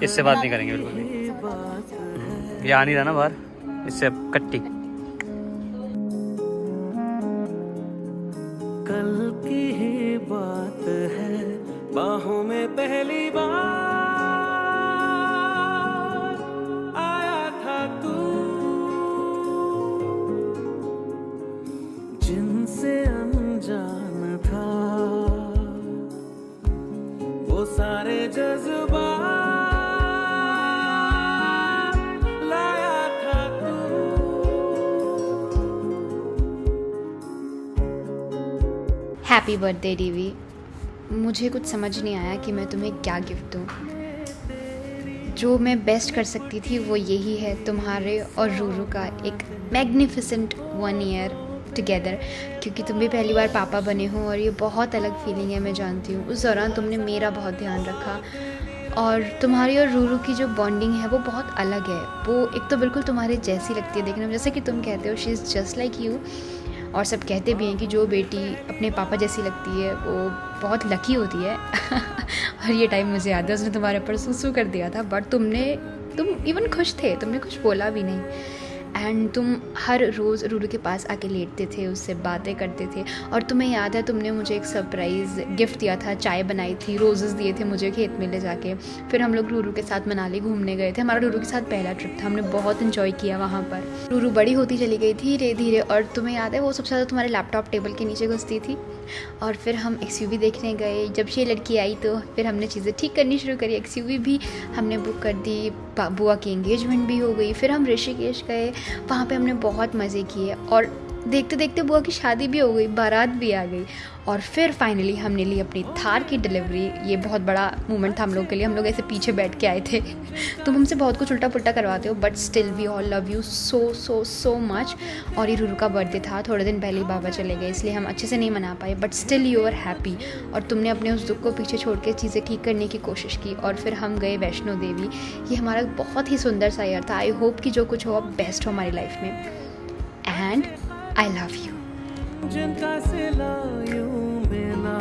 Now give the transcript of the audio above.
इससे बात नहीं करेंगे बिल्कुल भी। ये आ नहीं रहा ना बाहर, इससे अब कट्टी। कल की ही बात है, बाहों में पहली बार आया था तू, जिनसे अनजान था वो सारे जज्बात लाया था तू। Happy birthday DV. मुझे कुछ समझ नहीं आया कि मैं तुम्हें क्या गिफ्ट दूँ। जो मैं बेस्ट कर सकती थी वो यही है, तुम्हारे और रूरू का एक मैग्निफिसेंट 1 ईयर टुगेदर, क्योंकि तुम भी पहली बार पापा बने हो और ये बहुत अलग फीलिंग है, मैं जानती हूँ। उस दौरान तुमने मेरा बहुत ध्यान रखा और तुम्हारी और रूरू की जो बॉन्डिंग है वो बहुत अलग है। वो एक तो बिल्कुल तुम्हारे जैसी लगती है देखने में, जैसे कि तुम कहते हो she is just like you. और सब कहते भी हैं कि जो बेटी अपने पापा जैसी लगती है वो बहुत लकी होती है। और ये टाइम मुझे याद है, उसने तुम्हारे ऊपर सुसु कर दिया था, बट तुम इवन खुश थे, तुमने कुछ बोला भी नहीं। एंड तुम हर रोज़ रूरू के पास आके लेटते थे, उससे बातें करते थे। और तुम्हें याद है तुमने मुझे एक सरप्राइज़ गिफ्ट दिया था, चाय बनाई थी, रोज़ेस दिए थे मुझे खेत में ले जाके। फिर हम लोग रूरू के साथ मनाली घूमने गए थे, हमारा रूरू के साथ पहला ट्रिप था, हमने बहुत इन्जॉय किया वहाँ पर। रूरू बड़ी होती चली गई थी धीरे धीरे, और तुम्हें याद है वो सबसे ज़्यादा तुम्हारे लैपटॉप टेबल के नीचे घुसती थी। और फिर हम XUV देखने गए, जब ये लड़की आई तो फिर हमने चीज़ें ठीक करनी शुरू करी। XUV भी हमने बुक कर दी, बुआ की एंगेजमेंट भी हो गई। फिर हम ऋषिकेश गए, वहाँ पे हमने बहुत मज़े किए और देखते देखते बुआ की शादी भी हो गई, बारात भी आ गई। और फिर फाइनली हमने ली अपनी थार की डिलीवरी। ये बहुत बड़ा मोमेंट था हम लोग के लिए, हम लोग ऐसे पीछे बैठ के आए थे। तुम हमसे बहुत कुछ उल्टा पुल्टा करवाते हो, but still we all love you so so so much. और ये रूरू का बर्थडे था, थोड़े दिन पहले ही बाबा चले गए, इसलिए हम अच्छे से नहीं मना पाए, but still you are happy. और तुमने अपने उस दुख को पीछे छोड़ के चीज़ें ठीक करने की कोशिश की। और फिर हम गए वैष्णो देवी। ये हमारा बहुत ही सुंदर सा ईयर था। आई होप कि जो कुछ हो अब बेस्ट हो हमारी लाइफ में। And I love you. जिनका सिला यूं बिना